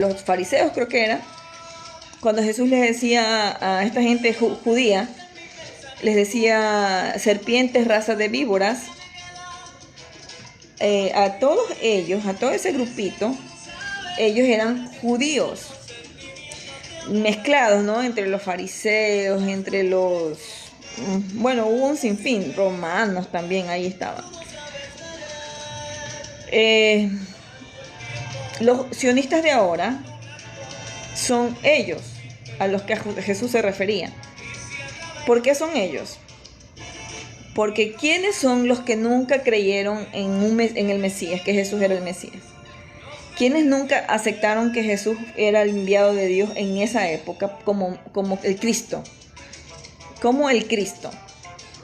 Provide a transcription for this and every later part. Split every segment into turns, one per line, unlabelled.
los fariseos, creo que era, cuando Jesús les decía a esta gente judía, les decía serpientes, raza de víboras, a todos ellos, a todo ese grupito, ellos eran judíos, mezclados, ¿no? Entre los fariseos, entre los... Bueno, hubo un sinfín, romanos también, ahí estaban. Los sionistas de ahora son ellos a los que Jesús se refería. ¿Por qué son ellos? Porque ¿quiénes son los que nunca creyeron en el Mesías, que Jesús era el Mesías? ¿Quiénes nunca aceptaron que Jesús era el enviado de Dios en esa época como el Cristo? Como el Cristo.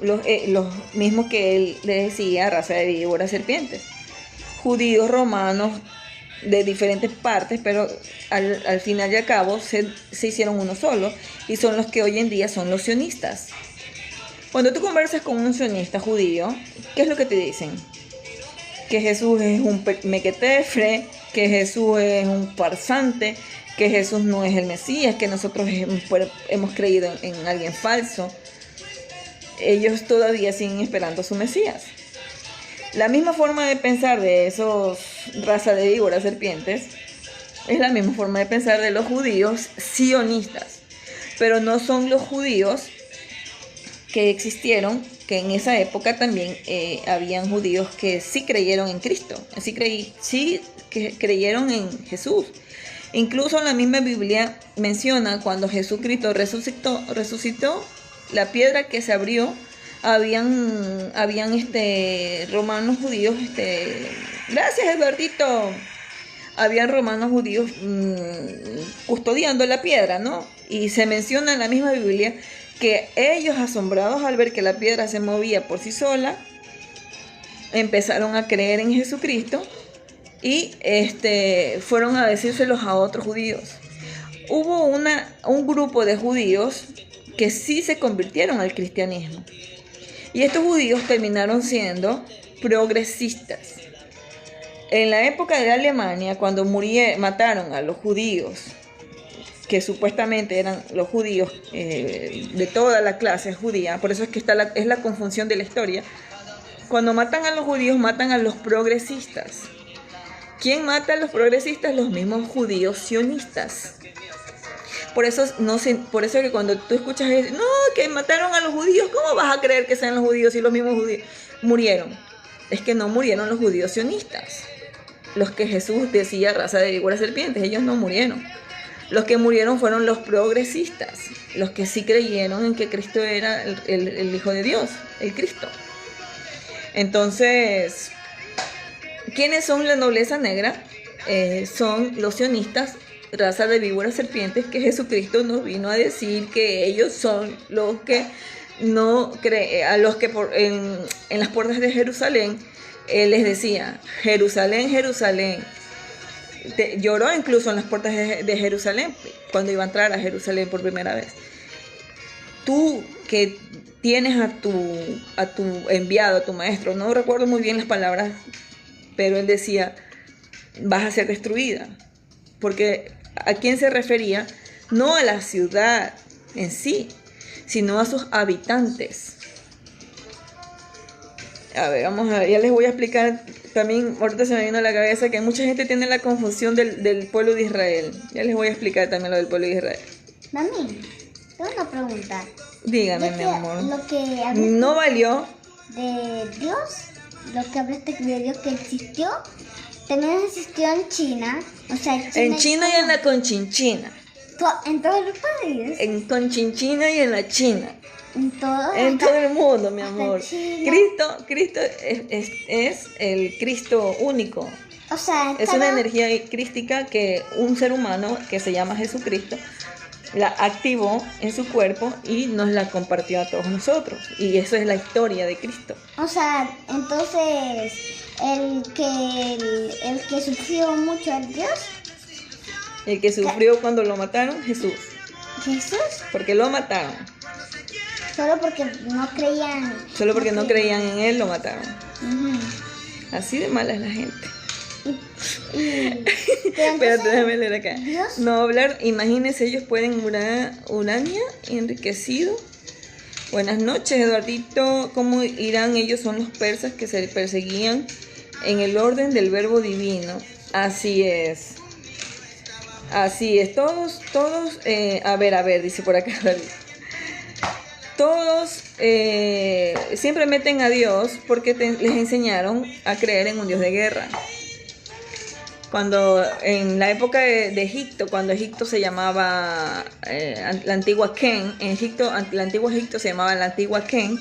Los mismos que él le decía, raza de víboras, serpientes. Judíos, romanos, de diferentes partes, pero al final y al cabo se hicieron uno solo, y son los que hoy en día son los sionistas. Cuando tú conversas con un sionista judío, ¿qué es lo que te dicen? Que Jesús es un mequetefre, que Jesús es un farsante, que Jesús no es el Mesías, que nosotros hemos creído en alguien falso. Ellos todavía siguen esperando a su Mesías. La misma forma de pensar de esos raza de víboras, serpientes, es la misma forma de pensar de los judíos sionistas. Pero no son los judíos que existieron, que en esa época también habían judíos que sí creyeron en Cristo, sí creyeron en Jesús. Incluso la misma Biblia menciona cuando Jesucristo resucitó, la piedra que se abrió, habían romanos judíos, gracias Eduardito, habían romanos judíos custodiando la piedra, ¿no? Y se menciona en la misma Biblia que ellos, asombrados al ver que la piedra se movía por sí sola, empezaron a creer en Jesucristo y fueron a decírselos a otros judíos. Hubo un grupo de judíos que sí se convirtieron al cristianismo. Y estos judíos terminaron siendo progresistas. En la época de Alemania, cuando mataron a los judíos, que supuestamente eran los judíos de toda la clase judía, por eso es que es la confusión de la historia. Cuando matan a los judíos, matan a los progresistas. ¿Quién mata a los progresistas? Los mismos judíos sionistas. Por eso que cuando tú escuchas eso, no, que mataron a los judíos, ¿cómo vas a creer que sean los judíos si los mismos judíos murieron? Es que no murieron los judíos sionistas. Los que Jesús decía raza de víboras serpientes, ellos no murieron. Los que murieron fueron los progresistas, los que sí creyeron en que Cristo era el Hijo de Dios, el Cristo. Entonces, ¿quiénes son la nobleza negra? Son los sionistas, raza de víboras serpientes, que Jesucristo nos vino a decir que ellos son los que no creen, a los que en las puertas de Jerusalén, Él les decía, Jerusalén, Jerusalén. Lloró incluso en las puertas de Jerusalén, cuando iba a entrar a Jerusalén por primera vez. Tú que tienes a tu enviado, a tu maestro, no recuerdo muy bien las palabras, pero él decía, vas a ser destruida. Porque ¿a quién se refería? No a la ciudad en sí, sino a sus habitantes. A ver, vamos a ver, ya les voy a explicar también, ahorita se me vino a la cabeza que mucha gente tiene la confusión del pueblo de Israel. Ya les voy a explicar también lo del pueblo de Israel.
Mami, tengo una pregunta.
Dígame, mi amor.
Lo que
no valió.
De Dios, lo que hablaste de Dios que existió, también existió en China. O sea,
en China y en la Conchinchina.
En todos los países.
En Conchinchina y en la China.
En todo
el mundo, mi amor. Cristo es el Cristo único.
O sea,
es una energía crística que un ser humano que se llama Jesucristo la activó en su cuerpo y nos la compartió a todos nosotros. Y eso es la historia de Cristo.
O sea, entonces el que sufrió mucho es Dios.
El que sufrió cuando lo mataron, Jesús.
¿Jesús?
Porque lo mataron.
Solo porque no creían.
Solo porque no creían en él, lo mataron.
Uh-huh.
Así de mala es la gente.
Pero
Espérate,
entonces,
déjame leer acá.
Dios,
No hablar, imagínense, ellos pueden Urania, enriquecido. Buenas noches, Eduardito. ¿Cómo irán? Ellos son los persas que se perseguían en el orden del verbo divino. Así es. Así es. Todos, a ver, dice por acá David. Todos siempre meten a Dios porque les enseñaron a creer en un Dios de guerra. Cuando en la época de Egipto, cuando Egipto se llamaba la antigua Ken, en Egipto, el antiguo Egipto se llamaba la antigua Ken,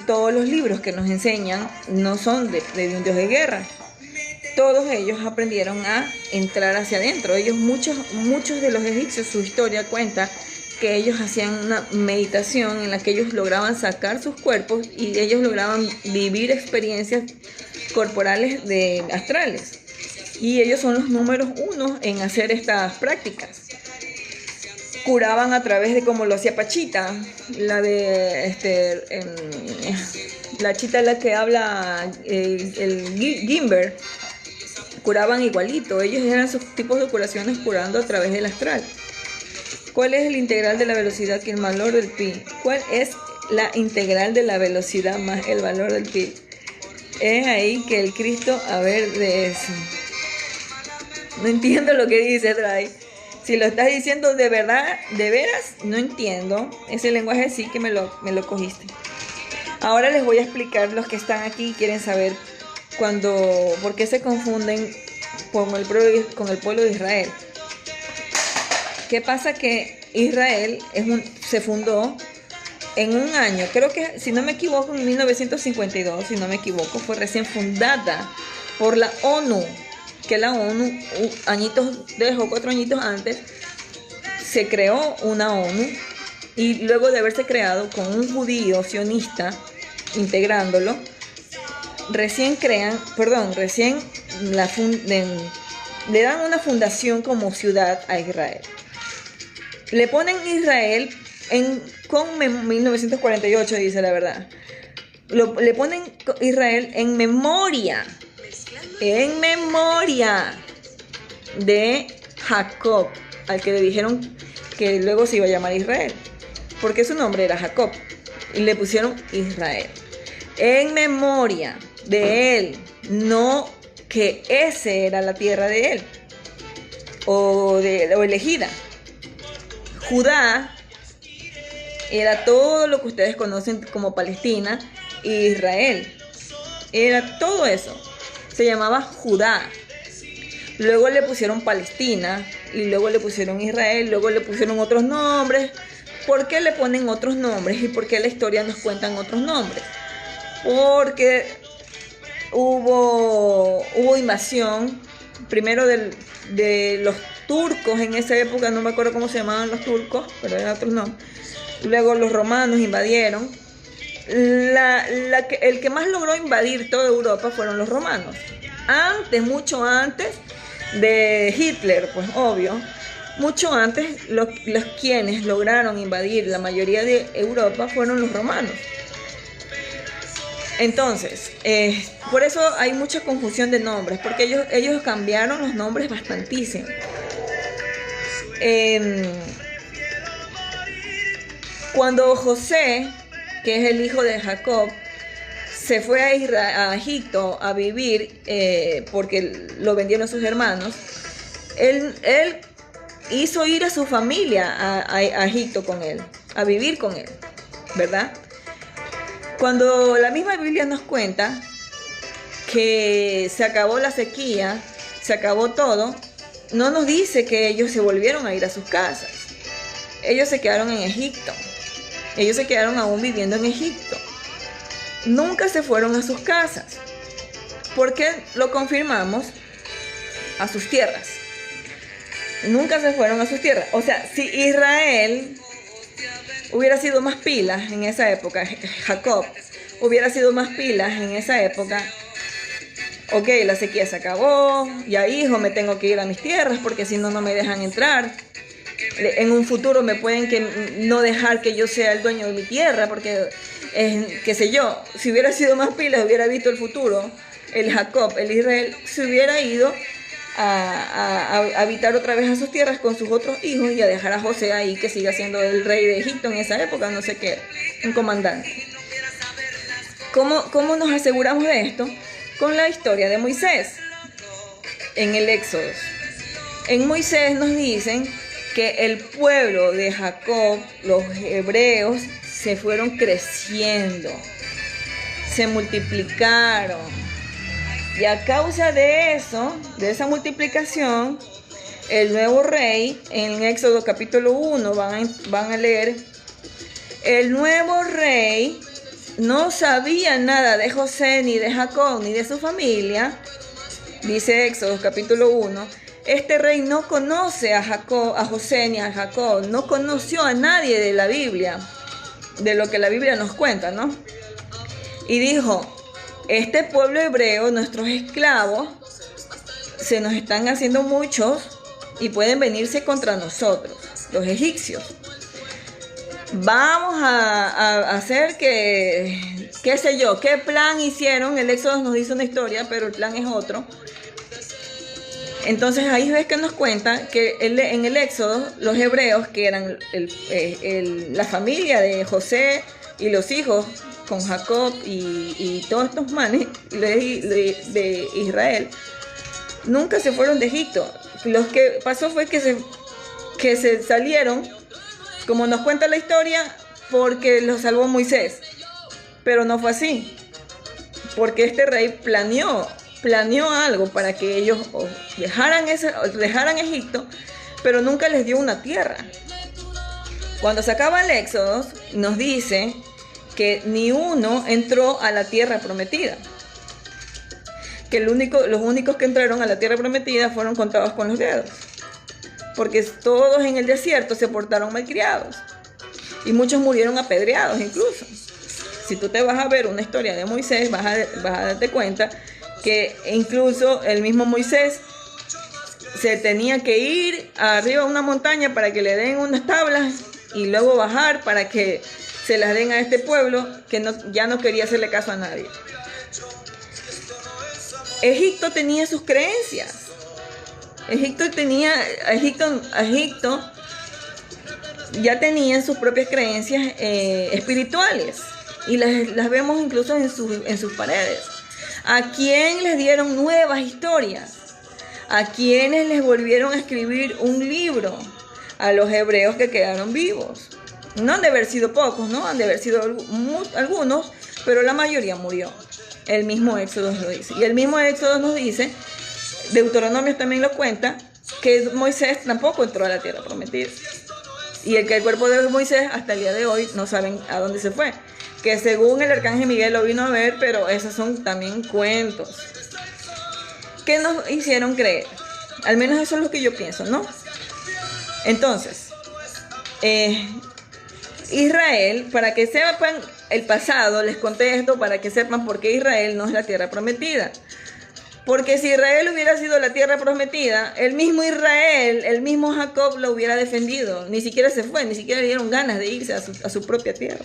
todos los libros que nos enseñan no son de un Dios de guerra. Todos ellos aprendieron a entrar hacia adentro. Muchos de los egipcios, su historia cuenta que ellos hacían una meditación en la que ellos lograban sacar sus cuerpos y ellos lograban vivir experiencias corporales astrales. Y ellos son los números 1 en hacer estas prácticas. Curaban a través de como lo hacía Pachita, la chita la que habla el Gimber. Curaban igualito, ellos eran sus tipos de curaciones curando a través del astral. ¿Cuál es el integral de la velocidad que el valor del pi? ¿Cuál es la integral de la velocidad más el valor del pi? Es ahí que el Cristo, a ver de eso. No entiendo lo que dice Dray. Si lo estás diciendo de verdad, de veras, no entiendo. Ese lenguaje sí que me lo cogiste. Ahora les voy a explicar los que están aquí y quieren saber por qué se confunden con el pueblo de Israel. ¿Qué pasa? Que Israel se fundó en un año, creo que si no me equivoco en 1952, si no me equivoco, fue recién fundada por la ONU, que la ONU, 4 añitos antes, se creó una ONU y luego de haberse creado con un judío sionista, integrándolo, recién le dan una fundación como ciudad a Israel. Le ponen Israel con 1948, dice la verdad. Le ponen Israel en memoria de Jacob, al que le dijeron que luego se iba a llamar Israel, porque su nombre era Jacob, y le pusieron Israel. En memoria de él, no que ese era la tierra de él, o elegida. Judá era todo lo que ustedes conocen como Palestina, y Israel era todo eso. Se llamaba Judá. Luego le pusieron Palestina y luego le pusieron Israel, luego le pusieron otros nombres. ¿Por qué le ponen otros nombres y por qué la historia nos cuentan otros nombres? Porque hubo invasión primero de los turcos en esa época, no me acuerdo cómo se llamaban los turcos, pero eran otros nombres. Luego los romanos invadieron. El que más logró invadir toda Europa fueron los romanos. Mucho antes de Hitler, pues obvio. Mucho antes, los quienes lograron invadir la mayoría de Europa fueron los romanos. Entonces, por eso hay mucha confusión de nombres, porque ellos cambiaron los nombres bastantísimo. Cuando José, que es el hijo de Jacob, se fue a Egipto a vivir, porque lo vendieron sus hermanos, él hizo ir a su familia a Egipto con él, a vivir con él, ¿verdad? Cuando la misma Biblia nos cuenta que se acabó la sequía, se acabó todo, no nos dice que ellos se volvieron a ir a sus casas. Ellos se quedaron en Egipto. Ellos se quedaron aún viviendo en Egipto. Nunca se fueron a sus casas. Porque lo confirmamos, a sus tierras. Nunca se fueron a sus tierras. O sea, si Israel hubiera sido más pilas en esa época, Jacob hubiera sido más pilas en esa época, ok, la sequía se acabó, ya hijo, me tengo que ir a mis tierras porque si no, no me dejan entrar. En un futuro me pueden no dejar que yo sea el dueño de mi tierra porque, qué sé yo, si hubiera sido más pilas, hubiera visto el futuro el Jacob, el Israel, se hubiera ido a habitar otra vez a sus tierras con sus otros hijos y a dejar a José ahí, que siga siendo el rey de Egipto en esa época, no sé qué, un comandante. ¿Cómo nos aseguramos de esto? Con la historia de Moisés en el Éxodo. En Moisés nos dicen que el pueblo de Jacob, los hebreos, se fueron creciendo, se multiplicaron. Y a causa de eso, de esa multiplicación, el nuevo rey, en Éxodo capítulo 1, van a leer, el nuevo rey no sabía nada de José, ni de Jacob, ni de su familia. Dice Éxodo capítulo 1, este rey no conoce a Jacob, a José ni a Jacob, no conoció a nadie de la Biblia, de lo que la Biblia nos cuenta, ¿no? Y dijo, este pueblo hebreo, nuestros esclavos, se nos están haciendo muchos y pueden venirse contra nosotros, los egipcios. Vamos a hacer que, qué sé yo, qué plan hicieron. El Éxodo nos dice una historia, pero el plan es otro. Entonces ahí ves que nos cuenta que en el Éxodo, los hebreos, que eran la familia de José y los hijos con Jacob y todos estos manes de Israel, nunca se fueron de Egipto. Lo que pasó fue que se salieron, como nos cuenta la historia, porque los salvó Moisés. Pero no fue así, porque este rey planeó algo para que ellos dejaran Egipto, pero nunca les dio una tierra. Cuando se acaba el Éxodo, nos dice que ni uno entró a la tierra prometida, que los únicos que entraron a la tierra prometida fueron contados con los dedos, porque todos en el desierto se portaron malcriados y muchos murieron apedreados incluso. Si tú te vas a ver una historia de Moisés, vas a darte cuenta que incluso el mismo Moisés se tenía que ir arriba a una montaña para que le den unas tablas y luego bajar para que se las den a este pueblo que ya no quería hacerle caso a nadie. Egipto tenía sus creencias. Egipto ya tenía sus propias creencias espirituales y las vemos incluso en sus paredes. ¿A quién les dieron nuevas historias? ¿A quienes les volvieron a escribir un libro? A los hebreos que quedaron vivos. No han de haber sido pocos, ¿no? Han de haber sido algunos, pero la mayoría murió. El mismo Éxodo lo dice. Y el mismo Éxodo nos dice, Deuteronomio también lo cuenta, que Moisés tampoco entró a la tierra prometida. Y el cuerpo de Moisés hasta el día de hoy no saben a dónde se fue. Que según el arcángel Miguel lo vino a ver, pero esos son también cuentos que nos hicieron creer. Al menos eso es lo que yo pienso, ¿no? Entonces, Israel, para que sepan el pasado, les conté esto para que sepan por qué Israel no es la tierra prometida. Porque si Israel hubiera sido la tierra prometida, el mismo Israel, el mismo Jacob lo hubiera defendido. Ni siquiera se fue, ni siquiera le dieron ganas de irse a su propia tierra.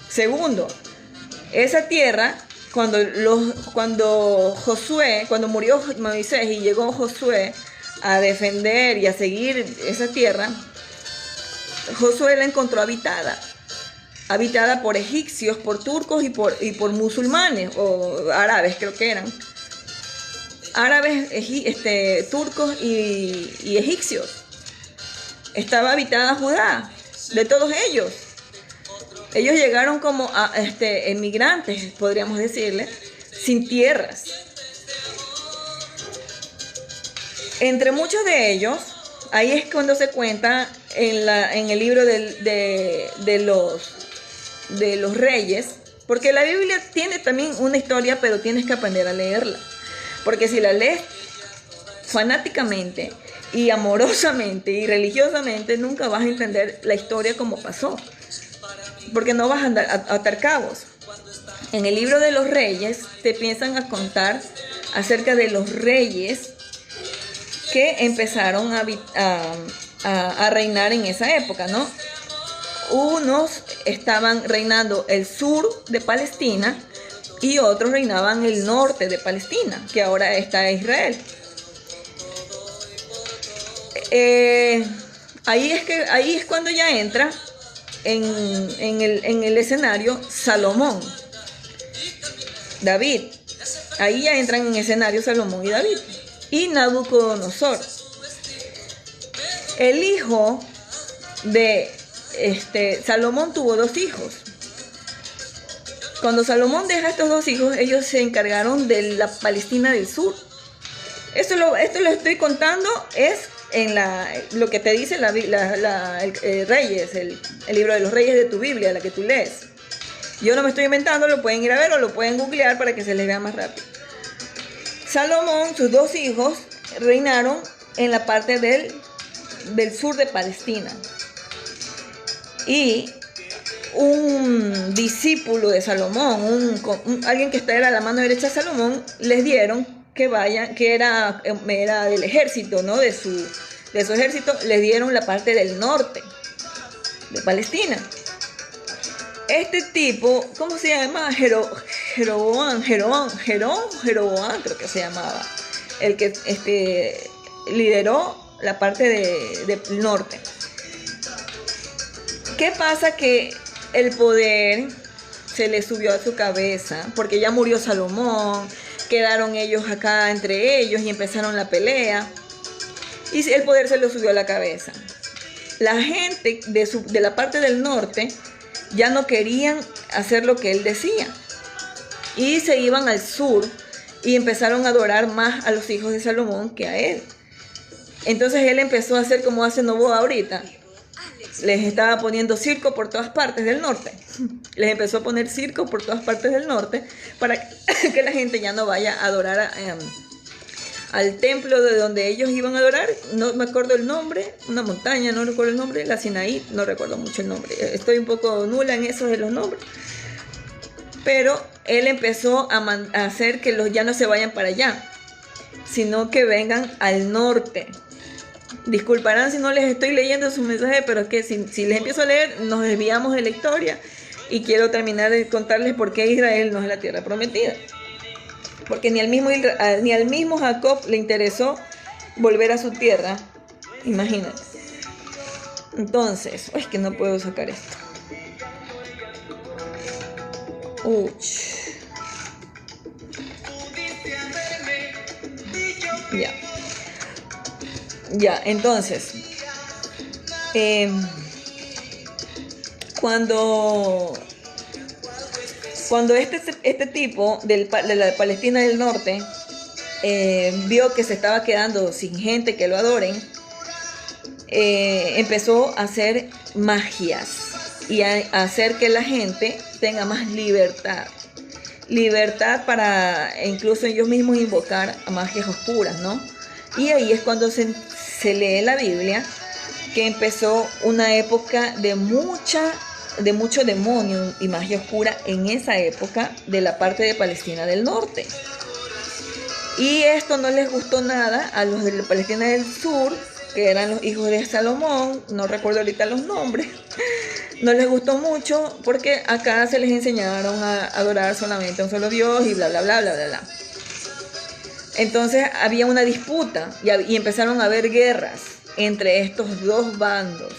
Segundo, esa tierra, cuando murió Moisés y llegó Josué a defender y a seguir esa tierra, Josué la encontró habitada por egipcios, por turcos y por musulmanes o árabes, creo que eran. Árabes, turcos y egipcios. Estaba habitada Judá, de todos ellos. Ellos llegaron como emigrantes, podríamos decirle, sin tierras. Entre muchos de ellos, ahí es cuando se cuenta en el libro de los reyes, porque la Biblia tiene también una historia, pero tienes que aprender a leerla. Porque si la lees fanáticamente y amorosamente y religiosamente, nunca vas a entender la historia como pasó. Porque no vas a atar cabos. En el libro de los reyes te piensan a contar acerca de los reyes que empezaron a reinar en esa época, ¿no? Unos estaban reinando el sur de Palestina, y otros reinaban el norte de Palestina, que ahora está Israel. Ahí es cuando ya entra en el escenario Salomón, David. Ahí ya entran en escenario Salomón y David. Y Nabucodonosor. El hijo de Salomón tuvo 2 hijos. Cuando Salomón deja estos 2 hijos, ellos se encargaron de la Palestina del sur. Esto lo estoy contando, es en lo que te dice Reyes, el libro de los Reyes de tu Biblia, la que tú lees. Yo no me estoy inventando, lo pueden ir a ver o lo pueden googlear para que se les vea más rápido. Salomón, sus 2 hijos, reinaron en la parte del sur de Palestina. Y un discípulo de Salomón, alguien que era la mano derecha de Salomón, les dieron que vayan, que era del ejército, ¿no? De su ejército, les dieron la parte del norte de Palestina. Este tipo, ¿cómo se llama? Jeroboam, creo que se llamaba, el que lideró la parte del norte. ¿Qué pasa? Que el poder se le subió a su cabeza, porque ya murió Salomón, quedaron ellos acá entre ellos y empezaron la pelea, y el poder se le subió a la cabeza. La gente de la parte del norte ya no querían hacer lo que él decía, y se iban al sur y empezaron a adorar más a los hijos de Salomón que a él. Entonces él empezó a hacer como hace Novoa ahorita. Les estaba poniendo circo por todas partes del norte. Les empezó a poner circo por todas partes del norte para que la gente ya no vaya a adorar al templo de donde ellos iban a adorar. No me acuerdo el nombre, una montaña, no recuerdo el nombre, la Sinaí, no recuerdo mucho el nombre. Estoy un poco nula en eso de los nombres. Pero él empezó a hacer que ya no se vayan para allá, sino que vengan al norte. Disculparán si no les estoy leyendo su mensaje, pero es que si les empiezo a leer, nos desviamos de la historia y quiero terminar de contarles por qué Israel no es la tierra prometida. Porque ni al mismo Jacob le interesó volver a su tierra. Imagínate. Entonces, es que no puedo sacar esto. Ya, entonces, cuando este tipo de la Palestina del norte vio que se estaba quedando sin gente que lo adoren, empezó a hacer magias y a hacer que la gente tenga más libertad para incluso ellos mismos invocar a magias oscuras, ¿no? Y ahí es cuando se lee la Biblia, que empezó una época de mucho demonio y magia oscura en esa época de la parte de Palestina del norte. Y esto no les gustó nada a los de la Palestina del sur, que eran los hijos de Salomón, no recuerdo ahorita los nombres. No les gustó mucho porque acá se les enseñaron a adorar solamente a un solo Dios y bla, bla, bla, bla, bla, bla. Entonces había una disputa y empezaron a haber guerras entre estos 2 bandos,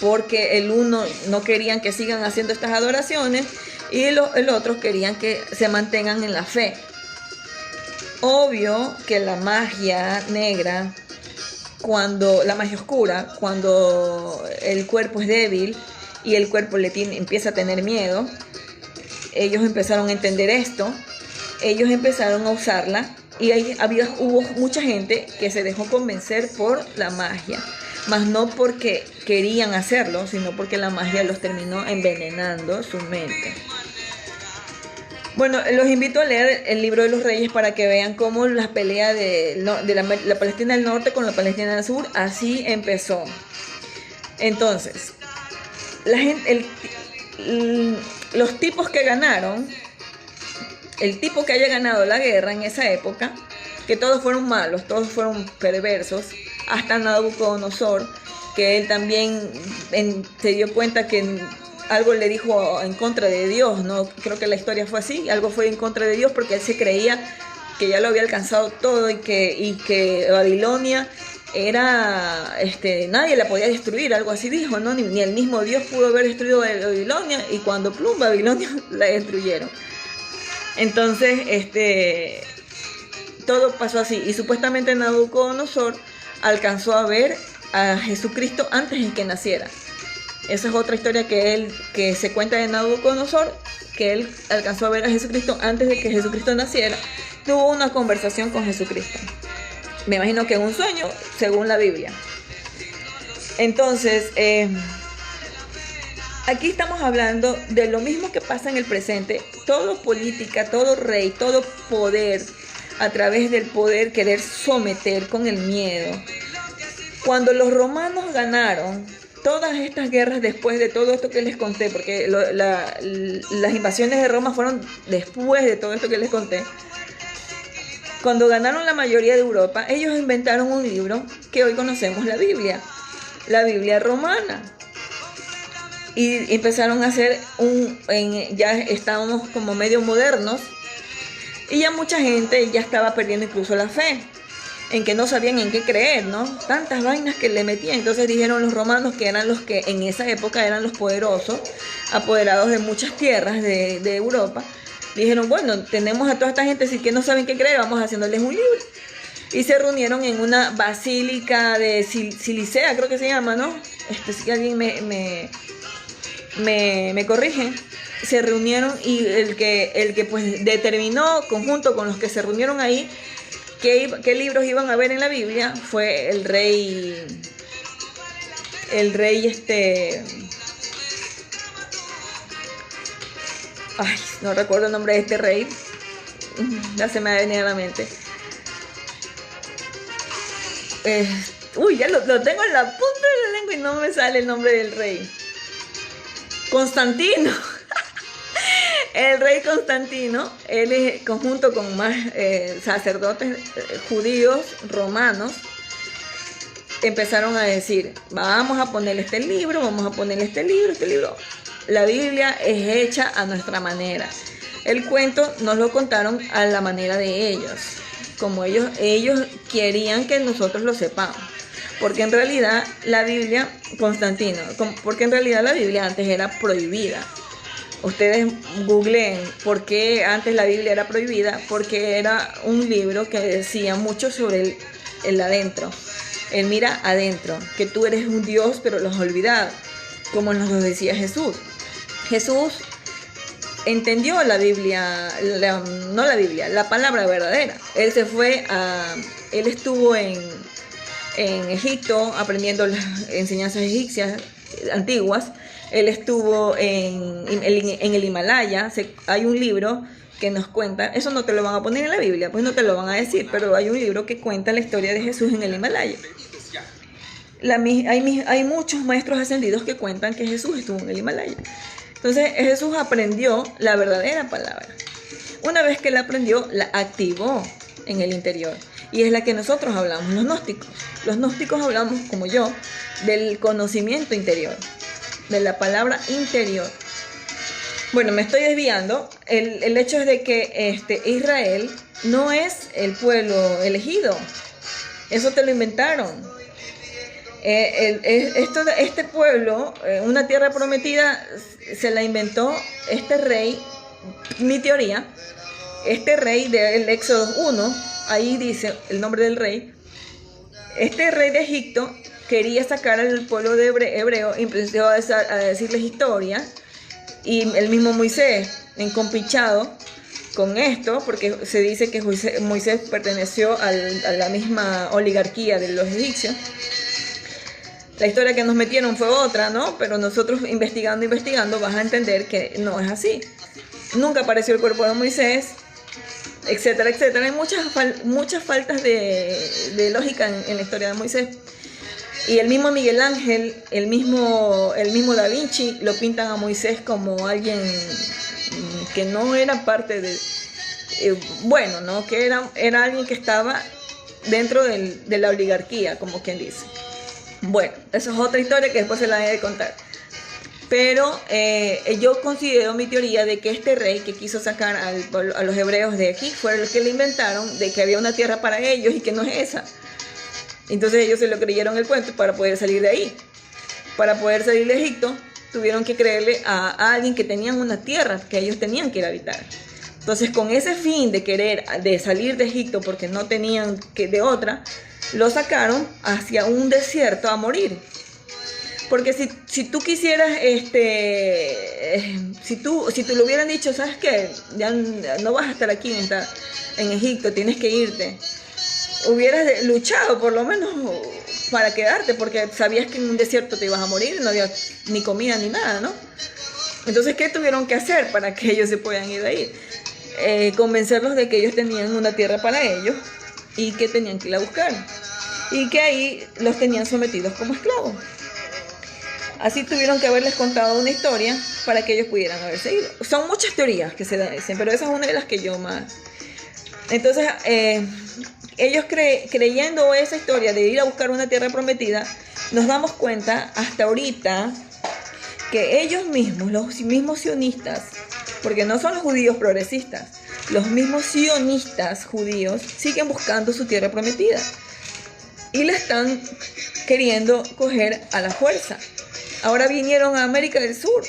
porque el uno no querían que sigan haciendo estas adoraciones y el otro querían que se mantengan en la fe. Obvio que la magia negra, la magia oscura, cuando el cuerpo es débil y el cuerpo empieza a tener miedo, ellos empezaron a entender esto. Ellos empezaron a usarla y hubo mucha gente que se dejó convencer por la magia, mas no porque querían hacerlo, sino porque la magia los terminó envenenando su mente. Bueno, los invito a leer el libro de los Reyes para que vean cómo la pelea de la Palestina del norte con la Palestina del sur así empezó. Entonces, los tipos que ganaron, el tipo que haya ganado la guerra en esa época, que todos fueron malos, todos fueron perversos, hasta Nabucodonosor, que él también se dio cuenta que algo le dijo en contra de Dios, ¿no? Creo que la historia fue así, algo fue en contra de Dios porque él se creía que ya lo había alcanzado todo y que Babilonia era, nadie la podía destruir, algo así dijo, ¿no? Ni el mismo Dios pudo haber destruido Babilonia, y cuando plum, Babilonia la destruyeron. Entonces, todo pasó así, y supuestamente Nabucodonosor alcanzó a ver a Jesucristo antes de que naciera. Esa es otra historia que se cuenta de Nabucodonosor, que él alcanzó a ver a Jesucristo antes de que Jesucristo naciera. Tuvo una conversación con Jesucristo. Me imagino que en un sueño, según la Biblia. Entonces, aquí estamos hablando de lo mismo que pasa en el presente. Todo política, todo rey, todo poder, a través del poder querer someter con el miedo. Cuando los romanos ganaron todas estas guerras después de todo esto que les conté, porque las invasiones de Roma fueron después de todo esto que les conté. Cuando ganaron la mayoría de Europa, ellos inventaron un libro que hoy conocemos, la Biblia romana. Y empezaron a hacer ya estábamos como medio modernos, y ya mucha gente ya estaba perdiendo incluso la fe, en que no sabían en qué creer, ¿no? Tantas vainas que le metían. Entonces dijeron los romanos, que eran los que en esa época eran los poderosos, apoderados de muchas tierras de Europa, dijeron, bueno, tenemos a toda esta gente así que no saben qué creer, vamos haciéndoles un libro. Y se reunieron en una basílica de Silicea, creo que se llama, ¿no? Si alguien me corrige. Se reunieron, y el que pues determinó, conjunto con los que se reunieron ahí, qué libros iban a ver en la Biblia, fue el rey ay, no recuerdo el nombre de este rey, ya se me ha venido a la mente. Ya lo tengo en la punta de la lengua y no me sale el nombre del rey. Constantino. El rey Constantino, él conjunto con más sacerdotes judíos, romanos, empezaron a decir, vamos a ponerle este libro, este libro. La Biblia es hecha a nuestra manera. El cuento nos lo contaron a la manera de ellos, como ellos querían que nosotros lo sepamos. Porque en realidad la Biblia, porque en realidad la Biblia antes era prohibida. Ustedes googleen por qué antes la Biblia era prohibida, porque era un libro que decía mucho sobre el adentro. El mira adentro, que tú eres un Dios, pero lo has olvidado, como nos lo decía Jesús. Jesús entendió la Biblia, la palabra verdadera. Él estuvo en Egipto aprendiendo las enseñanzas egipcias antiguas. Él estuvo en el Himalaya. Hay un libro que nos cuenta, eso no te lo van a poner en la Biblia, pues no te lo van a decir, pero hay un libro que cuenta la historia de Jesús en el Himalaya. Hay muchos maestros ascendidos que cuentan que Jesús estuvo en el Himalaya. Entonces Jesús aprendió la verdadera palabra. Una vez que la aprendió, la activó en el interior. Y es la que nosotros hablamos, los gnósticos. Los gnósticos hablamos, como yo, del conocimiento interior, de la palabra interior. Bueno, me estoy desviando. El hecho es de que Israel no es el pueblo elegido. Eso te lo inventaron. Este pueblo, una tierra prometida, se la inventó este rey, mi teoría, este rey del Éxodo 1, ahí dice el nombre del rey. Este rey de Egipto quería sacar al pueblo de hebreo y empezó a decirles historia, y el mismo Moisés, encompichado con esto, porque se dice que Moisés perteneció a la misma oligarquía de los egipcios. La historia que nos metieron fue otra, ¿no? Pero nosotros investigando vas a entender que no es así. Nunca apareció el cuerpo de Moisés, etcétera, etcétera. Hay muchas faltas de lógica en la historia de Moisés. Y el mismo Miguel Ángel, el mismo Da Vinci, lo pintan a Moisés como alguien que no era parte de... bueno, ¿no? Que era alguien que estaba dentro de la oligarquía, como quien dice. Bueno, esa es otra historia que después se la voy a contar. Pero yo considero mi teoría de que este rey que quiso sacar a los hebreos de aquí fue el que le inventaron de que había una tierra para ellos y que no es esa. Entonces ellos se lo creyeron el cuento para poder salir de ahí. Para poder salir de Egipto tuvieron que creerle a alguien que tenían una tierra que ellos tenían que ir a habitar. Entonces, con ese fin de salir de Egipto porque no tenían que de otra, lo sacaron hacia un desierto a morir. Porque si tú quisieras, si tú le hubieran dicho, ¿sabes qué? Ya no vas a estar aquí en Egipto, tienes que irte. Hubieras luchado por lo menos para quedarte, porque sabías que en un desierto te ibas a morir, no había ni comida ni nada, ¿no? Entonces, ¿qué tuvieron que hacer para que ellos se puedan ir de ahí? Convencerlos de que ellos tenían una tierra para ellos y que tenían que ir a buscar. Y que ahí los tenían sometidos como esclavos. Así tuvieron que haberles contado una historia para que ellos pudieran haberse ido. Son muchas teorías que se dicen, pero esa es una de las que yo más... Entonces, ellos creyendo esa historia de ir a buscar una tierra prometida, nos damos cuenta hasta ahorita que ellos mismos, los mismos sionistas, porque no son los judíos progresistas, los mismos sionistas judíos siguen buscando su tierra prometida y la están queriendo coger a la fuerza. Ahora vinieron a América del Sur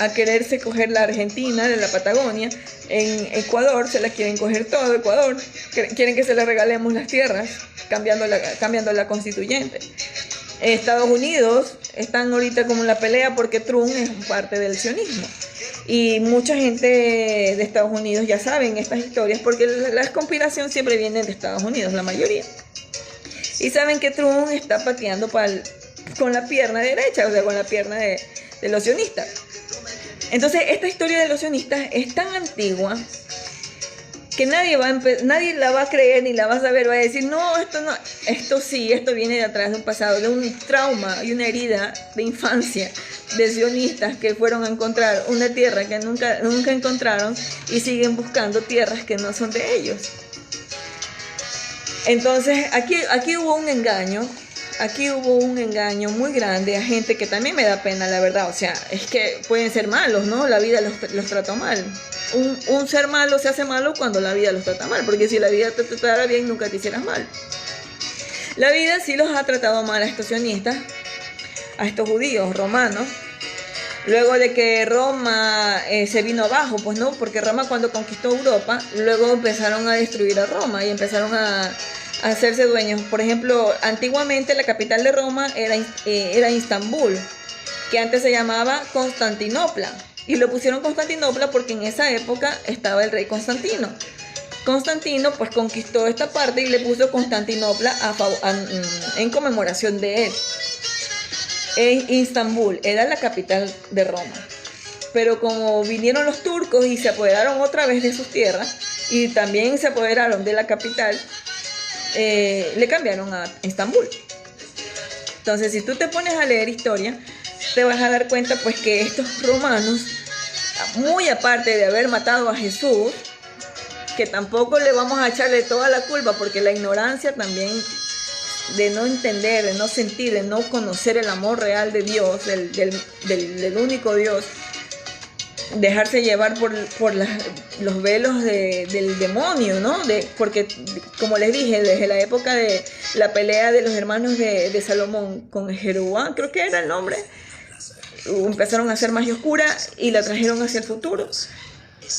a quererse coger la Argentina, de la Patagonia. En Ecuador se la quieren coger todo, Ecuador. Quieren que se le regalemos las tierras, cambiando la constituyente. Estados Unidos están ahorita como en la pelea porque Trump es parte del sionismo. Y mucha gente de Estados Unidos ya saben estas historias porque la conspiración siempre viene de Estados Unidos, la mayoría. Y saben que Trump está pateando con la pierna derecha, o sea, con la pierna de los sionistas. Entonces, esta historia de los sionistas es tan antigua que nadie la va a creer ni la va a saber, va a decir, no, esto sí, esto viene de atrás de un pasado, de un trauma y una herida de infancia de sionistas que fueron a encontrar una tierra que nunca encontraron y siguen buscando tierras que no son de ellos. Entonces, aquí hubo un engaño. Aquí hubo un engaño muy grande a gente que también me da pena, la verdad. O sea, es que pueden ser malos, ¿no? La vida los trató mal. Un ser malo se hace malo cuando la vida los trata mal, porque si la vida te tratara bien, nunca te hicieras mal. La vida sí los ha tratado mal a estos sionistas, a estos judíos romanos. Luego de que Roma se vino abajo, pues no, porque Roma cuando conquistó Europa, luego empezaron a destruir a Roma y empezaron a hacerse dueños. Por ejemplo, antiguamente la capital de Roma era Istambul, que antes se llamaba Constantinopla. Y lo pusieron Constantinopla porque en esa época estaba el rey Constantino. Constantino pues conquistó esta parte y le puso Constantinopla en conmemoración de él. En Istambul era la capital de Roma. Pero como vinieron los turcos y se apoderaron otra vez de sus tierras y también se apoderaron de la capital, le cambiaron a Estambul. Entonces, si tú te pones a leer historia, te vas a dar cuenta pues que estos romanos, muy aparte de haber matado a Jesús, que tampoco le vamos a echarle toda la culpa, porque la ignorancia también de no entender, de no sentir, de no conocer el amor real de Dios, del único Dios, dejarse llevar por los velos del demonio, ¿no? Porque, como les dije, desde la época de la pelea de los hermanos de Salomón con Jeroboam, creo que era el nombre, empezaron a hacer magia oscura y la trajeron hacia el futuro.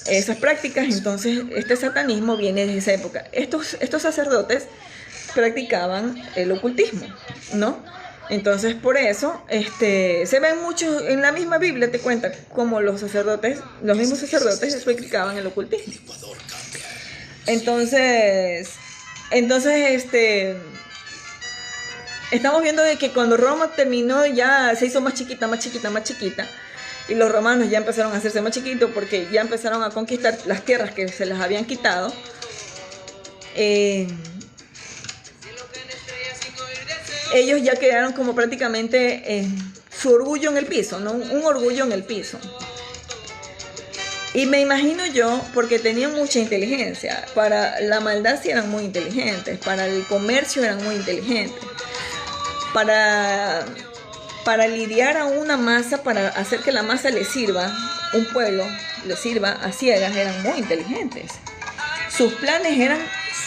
Esas prácticas, entonces, este satanismo viene de esa época. Estos sacerdotes practicaban el ocultismo, ¿no? Entonces, por eso, se ven muchos, en la misma Biblia te cuenta cómo los mismos sacerdotes practicaban el ocultismo. Entonces, estamos viendo de que cuando Roma terminó ya se hizo más chiquita, y los romanos ya empezaron a hacerse más chiquitos porque ya empezaron a conquistar las tierras que se les habían quitado. Ellos ya quedaron como prácticamente su orgullo en el piso, ¿no? Un orgullo en el piso. Y me imagino yo, porque tenían mucha inteligencia, para la maldad sí eran muy inteligentes, para el comercio eran muy inteligentes, para para lidiar a una masa, para hacer que la masa le sirva, un pueblo le sirva a ciegas, eran muy inteligentes. Sus planes eran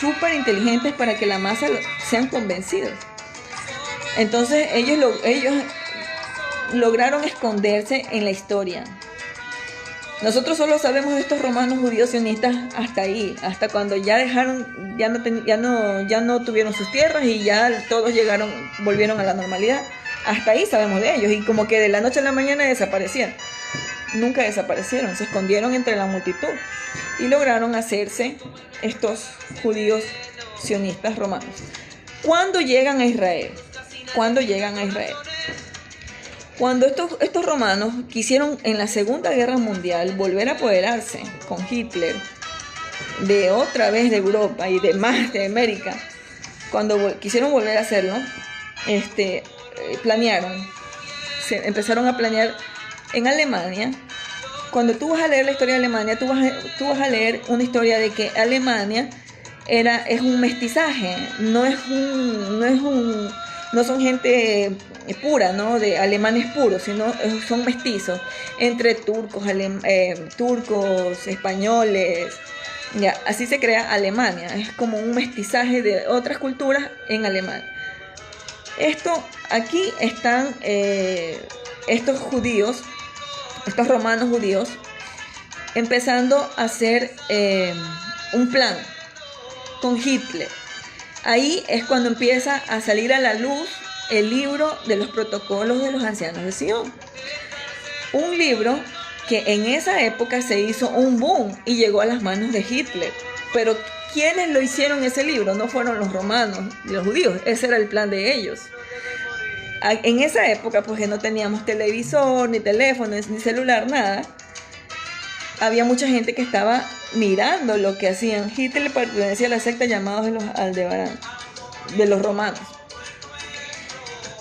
súper inteligentes para que la masa sean convencidos. Entonces ellos lograron esconderse en la historia. Nosotros solo sabemos de estos romanos judíos sionistas hasta ahí, hasta cuando ya dejaron, ya no tuvieron sus tierras y ya todos volvieron a la normalidad. Hasta ahí sabemos de ellos, y como que de la noche a la mañana desaparecieron. Nunca desaparecieron, se escondieron entre la multitud y lograron hacerse estos judíos sionistas romanos. ¿Cuándo llegan a Israel? Cuando estos romanos quisieron en la Segunda Guerra Mundial volver a apoderarse con Hitler de otra vez de Europa y de más de América, cuando quisieron volver a hacerlo, empezaron a planear en Alemania. Cuando tú vas a leer la historia de Alemania, tú vas a leer una historia de que Alemania es un mestizaje, no son gente pura, ¿no? De alemanes puros, sino son mestizos entre turcos, españoles. Ya, así se crea Alemania, es como un mestizaje de otras culturas en Alemania. Aquí están estos judíos, estos romanos judíos, empezando a hacer un plan con Hitler. Ahí es cuando empieza a salir a la luz el libro de los protocolos de los ancianos de Sion. Un libro que en esa época se hizo un boom y llegó a las manos de Hitler. Pero ¿quiénes lo hicieron ese libro? No fueron los romanos ni los judíos, ese era el plan de ellos. En esa época, pues que no teníamos televisor, ni teléfono, ni celular, nada, había mucha gente que estaba mirando lo que hacían. Hitler pertenecía a la secta llamados de los Aldebarán, de los romanos.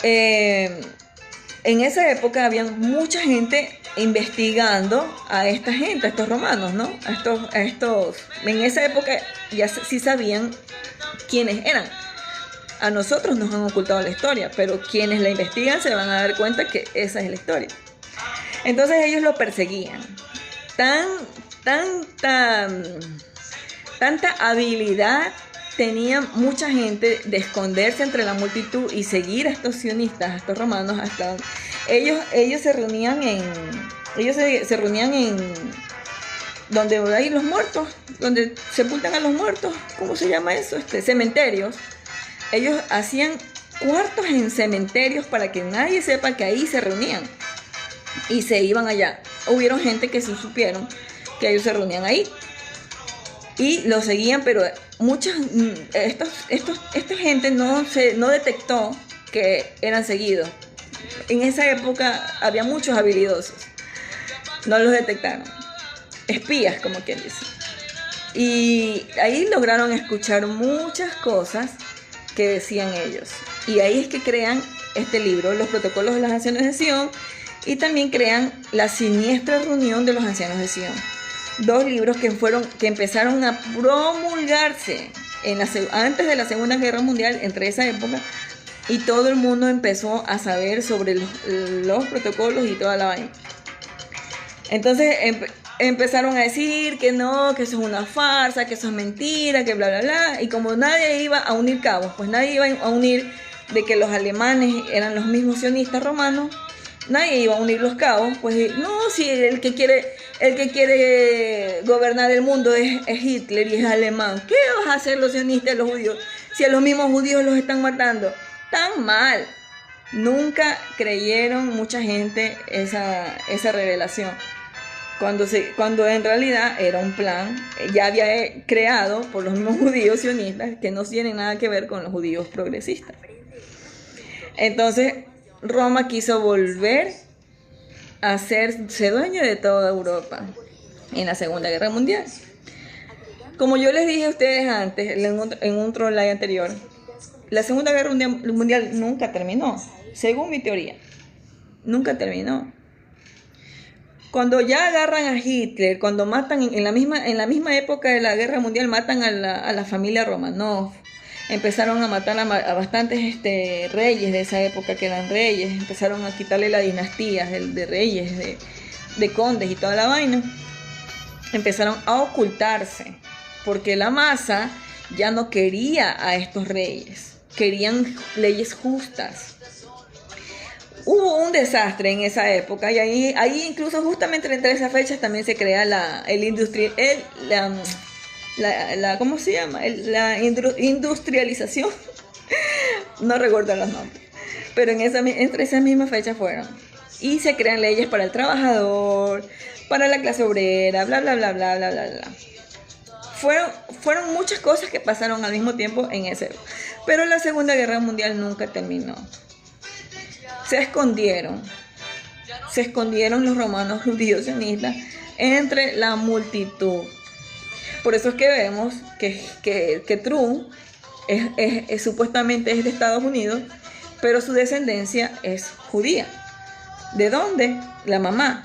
En esa época había mucha gente investigando a esta gente, a estos romanos, ¿no? En esa época ya sí sabían quiénes eran. A nosotros nos han ocultado la historia, pero quienes la investigan se van a dar cuenta que esa es la historia. Entonces ellos lo perseguían. Tanta habilidad tenía mucha gente de esconderse entre la multitud y seguir a estos sionistas, a estos romanos, hasta ellos se reunían en donde hay los muertos, donde sepultan a los muertos, ¿cómo se llama eso? Cementerios. Ellos hacían cuartos en cementerios para que nadie sepa que ahí se reunían y se iban allá. Hubieron gente que sí supieron que ellos se reunían ahí y lo seguían, pero esta gente no detectó que eran seguidos. En esa época había muchos habilidosos, no los detectaron, espías como quien dice, y ahí lograron escuchar muchas cosas que decían ellos, y ahí es que crean este libro, Los Protocolos de los Ancianos de Sion, y también crean La Siniestra Reunión de los Ancianos de Sion. Dos libros que empezaron a promulgarse antes de la Segunda Guerra Mundial, entre esa época, y todo el mundo empezó a saber sobre los protocolos y toda la vaina. Entonces empezaron a decir que no, que eso es una farsa, que eso es mentira, que bla, bla, bla. Y como nadie iba a unir cabos, pues nadie iba a unir de que los alemanes eran los mismos sionistas romanos, nadie iba a unir los cabos, pues no, si el que quiere gobernar el mundo es Hitler y es alemán, ¿qué vas a hacer los sionistas y los judíos si a los mismos judíos los están matando? Tan mal. Nunca creyeron mucha gente esa revelación, cuando en realidad era un plan ya había creado por los mismos judíos sionistas que no tienen nada que ver con los judíos progresistas. Entonces Roma quiso volver a hacerse dueño de toda Europa en la Segunda Guerra Mundial. Como yo les dije a ustedes antes, en un live anterior, la Segunda Guerra Mundial nunca terminó, según mi teoría. Nunca terminó. Cuando ya agarran a Hitler, cuando matan en la misma época de la Guerra Mundial, matan a la familia Romanov, empezaron a matar a bastantes reyes de esa época que eran reyes, empezaron a quitarle la dinastía de reyes, de condes y toda la vaina. Empezaron a ocultarse, porque la masa ya no quería a estos reyes, querían leyes justas. Hubo un desastre en esa época y ahí incluso justamente entre esas fechas también se crea ¿cómo se llama? La industrialización. No recuerdo los nombres, pero entre esas mismas fechas fueron. Y se crean leyes para el trabajador, para la clase obrera, bla, bla, bla, bla, bla, bla, bla. Fueron muchas cosas que pasaron al mismo tiempo en ese. Pero la Segunda Guerra Mundial nunca terminó. Se escondieron los romanos judíos sionistas entre la multitud. Por eso es que vemos que Trump supuestamente es de Estados Unidos, pero su descendencia es judía. ¿De dónde? La mamá,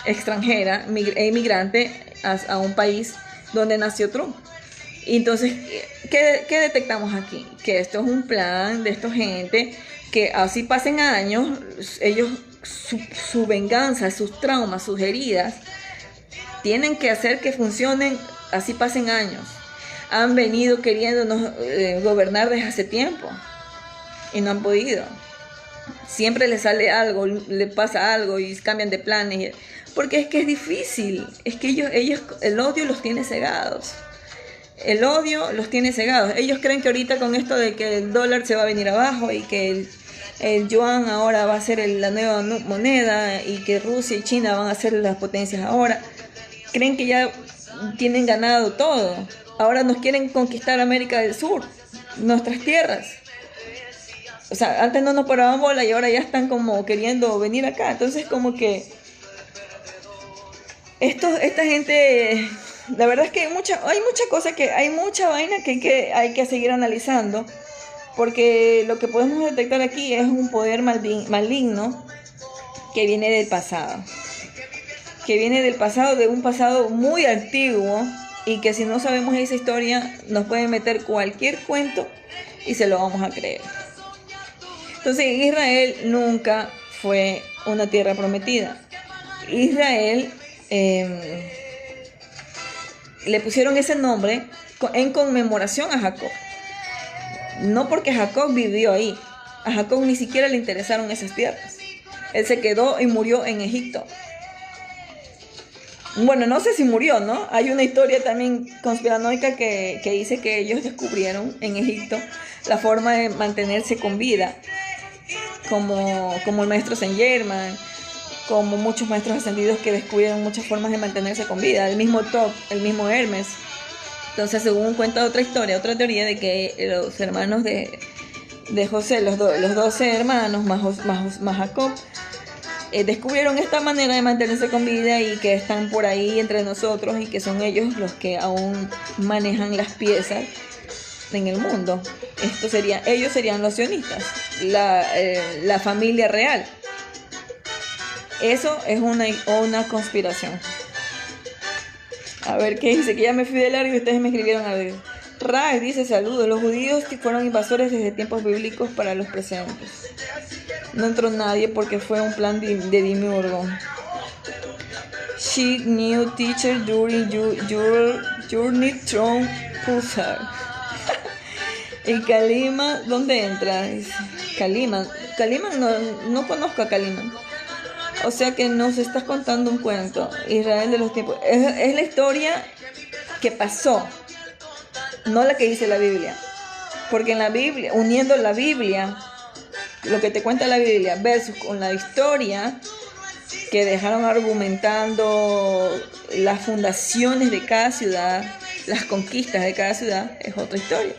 extranjera, inmigrante a un país donde nació Trump. Y entonces, ¿qué detectamos aquí? Que esto es un plan de esta gente que así pasen años, ellos, su venganza, sus traumas, sus heridas, tienen que hacer que funcionen, así pasen años. Han venido queriéndonos gobernar desde hace tiempo y no han podido. Siempre les sale algo, le pasa algo y cambian de planes, porque es que es difícil, es que ellos el odio los tiene cegados. El odio los tiene cegados. Ellos creen que ahorita con esto de que el dólar se va a venir abajo y que el yuan ahora va a ser la nueva moneda y que Rusia y China van a ser las potencias ahora, creen que ya tienen ganado todo. Ahora nos quieren conquistar América del Sur, nuestras tierras. O sea, antes no nos paraban bola y ahora ya están como queriendo venir acá. Entonces como que esta gente, la verdad es que hay mucha cosa hay mucha vaina que hay que seguir analizando, porque lo que podemos detectar aquí es un poder maligno que viene del pasado, de un pasado muy antiguo, y que si no sabemos esa historia nos pueden meter cualquier cuento y se lo vamos a creer. Entonces Israel nunca fue una tierra prometida. Israel le pusieron ese nombre en conmemoración a Jacob. No porque Jacob vivió ahí. A Jacob ni siquiera le interesaron esas tierras. Él se quedó y murió en Egipto. Bueno, no sé si murió, ¿no? Hay una historia también conspiranoica que dice que ellos descubrieron en Egipto la forma de mantenerse con vida, como el maestro Saint Germain, como muchos maestros ascendidos que descubrieron muchas formas de mantenerse con vida, el mismo Top, el mismo Hermes. Entonces, según cuenta otra teoría de que los hermanos de José, los 12 hermanos más Jacob, descubrieron esta manera de mantenerse con vida y que están por ahí entre nosotros y que son ellos los que aún manejan las piezas en el mundo. Ellos serían los sionistas, la familia real. Eso es una conspiración. A ver qué dice, que ya me fui de largo y ustedes me escribieron a ver. Ray dice: saludos, los judíos fueron invasores desde tiempos bíblicos para los presentes. No entró nadie porque fue un plan de Demiurgo. She knew teacher during your journey through Pulsar. ¿Y Kalima dónde entra? Kalima no conozco a Kalima. O sea que nos estás contando un cuento. Israel de los tiempos. Es la historia que pasó, no la que dice la Biblia. Porque en la Biblia, uniendo la Biblia, lo que te cuenta la Biblia versus con la historia que dejaron argumentando las fundaciones de cada ciudad, las conquistas de cada ciudad, es otra historia.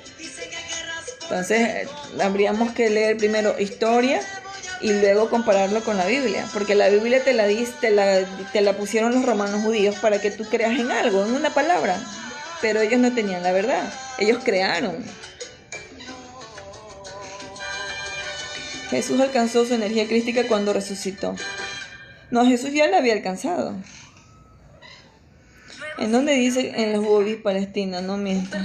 Entonces habríamos que leer primero historia y luego compararlo con la Biblia, porque la Biblia te la pusieron los romanos judíos para que tú creas en algo, en una palabra, pero ellos no tenían la verdad, ellos crearon. Jesús alcanzó su energía crística cuando resucitó. No, Jesús ya la había alcanzado. ¿En dónde dice en los bobis Palestina? No mientas.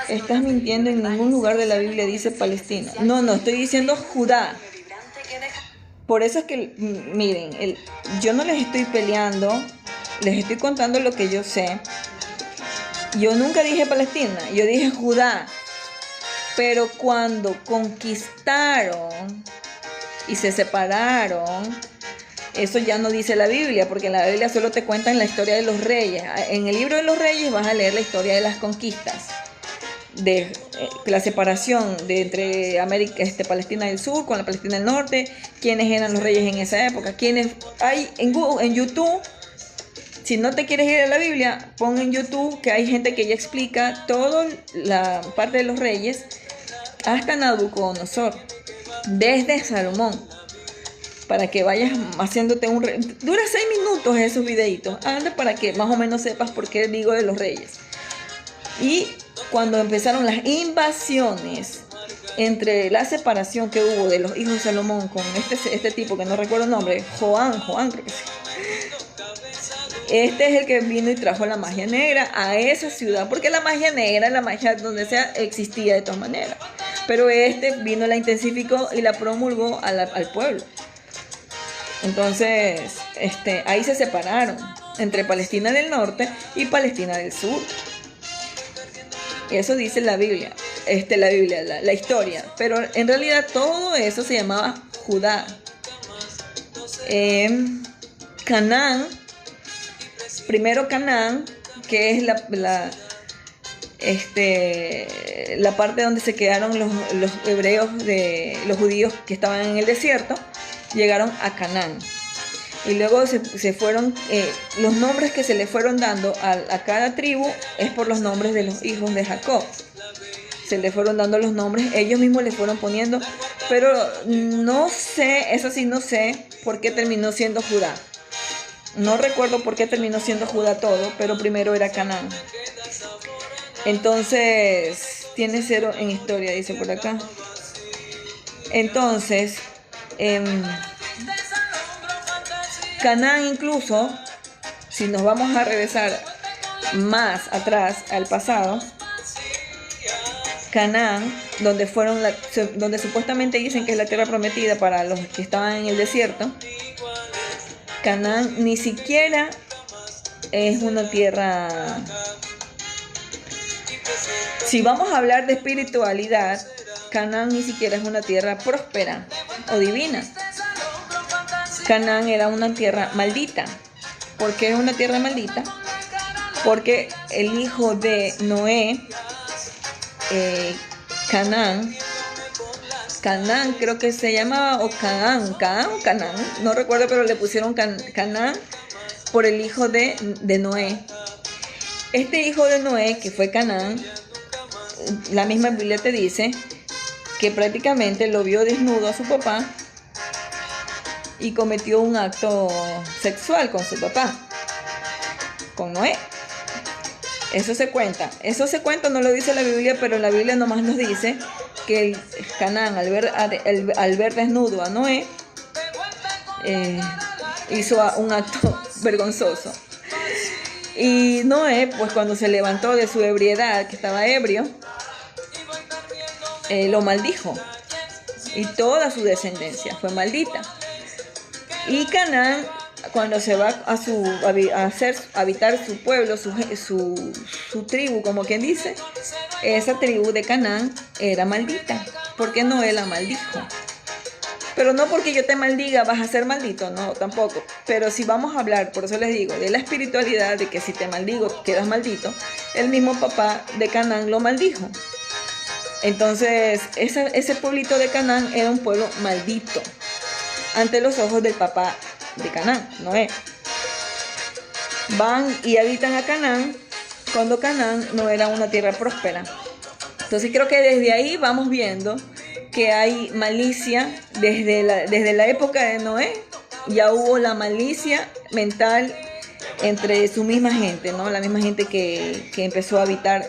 Estás mintiendo, en ningún lugar de la Biblia dice Palestina. No, estoy diciendo Judá. Por eso es que, miren, yo no les estoy peleando, les estoy contando lo que yo sé. Yo nunca dije Palestina, yo dije Judá. Pero cuando conquistaron y se separaron, eso ya no dice la Biblia, porque en la Biblia solo te cuentan la historia de los reyes. En el libro de los reyes vas a leer la historia de las conquistas, de la separación de entre América, Palestina del Sur con la Palestina del Norte, quiénes eran los reyes en esa época, quiénes hay en YouTube. Si no te quieres ir a la Biblia, pon en YouTube que hay gente que ya explica toda la parte de los reyes hasta Nabucodonosor, desde Salomón, para que vayas haciéndote dura 6 minutos esos videitos, anda, para que más o menos sepas por qué digo de los reyes. Y cuando empezaron las invasiones, entre la separación que hubo de los hijos de Salomón con este tipo que no recuerdo el nombre, Joán creo que sí. Este es el que vino y trajo la magia negra a esa ciudad, porque la magia negra, la magia donde sea, existía de todas maneras. Pero vino, la intensificó y la promulgó al pueblo. Entonces, ahí se separaron entre Palestina del Norte y Palestina del Sur. Eso dice la Biblia, la historia. Pero en realidad todo eso se llamaba Judá. Canaán, primero Canaán, que es la parte donde se quedaron los hebreos, los judíos que estaban en el desierto, llegaron a Canaán. Y luego se fueron, los nombres que se le fueron dando a cada tribu es por los nombres de los hijos de Jacob. Se le fueron dando los nombres, ellos mismos le fueron poniendo, pero no sé, eso sí no sé por qué terminó siendo Judá. No recuerdo por qué terminó siendo Judá todo, pero primero era Canaán. Entonces, tiene 0 en historia, dice por acá. Entonces, Canaán incluso, si nos vamos a regresar más atrás al pasado, Canaán, donde supuestamente dicen que es la tierra prometida para los que estaban en el desierto, Canaán ni siquiera es una tierra. Si vamos a hablar de espiritualidad, Canaán ni siquiera es una tierra próspera o divina. Canaán era una tierra maldita. ¿Por qué es una tierra maldita? Porque el hijo de Noé, Canaán creo que se llamaba, o Canaán, no recuerdo, pero le pusieron Canaán por el hijo de Noé. Este hijo de Noé, que fue Canaán, la misma Biblia te dice que prácticamente lo vio desnudo a su papá y cometió un acto sexual con su papá, con Noé. Eso se cuenta, no lo dice la Biblia, pero la Biblia nomás nos dice que Canaán, al ver desnudo a Noé, hizo un acto vergonzoso. Y Noé, pues cuando se levantó de su ebriedad, que estaba ebrio, lo maldijo. Y toda su descendencia fue maldita. Y Canaán, cuando se va a habitar su pueblo, su tribu, como quien dice, esa tribu de Canaán era maldita, porque Noé la maldijo. Pero no porque yo te maldiga vas a ser maldito, no, tampoco. Pero si vamos a hablar, por eso les digo, de la espiritualidad, de que si te maldigo quedas maldito, el mismo papá de Canaán lo maldijo. Entonces, ese pueblito de Canaán era un pueblo maldito ante los ojos del papá de Canaán, Noé. Van y habitan a Canaán cuando Canaán no era una tierra próspera. Entonces creo que desde ahí vamos viendo que hay malicia desde la época de Noé. Ya hubo la malicia mental entre su misma gente, ¿no? La misma gente que empezó a habitar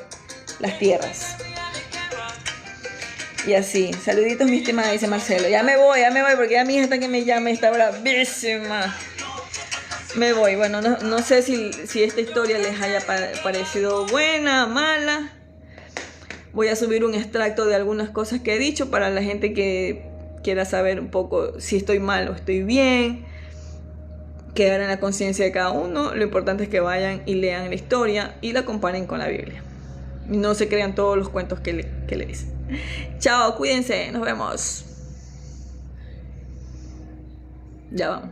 las tierras. Y así, saluditos mi estimada, dice Marcelo. Ya me voy, porque ya mi hija está que me llama y está bravísima. Me voy. Bueno, no sé si esta historia les haya parecido buena, mala. Voy a subir un extracto de algunas cosas que he dicho para la gente que quiera saber un poco si estoy mal o estoy bien. Quedar en la conciencia de cada uno. Lo importante es que vayan y lean la historia y la comparen con la Biblia. No se crean todos los cuentos que le dicen. Chao, cuídense, nos vemos. Ya vamos.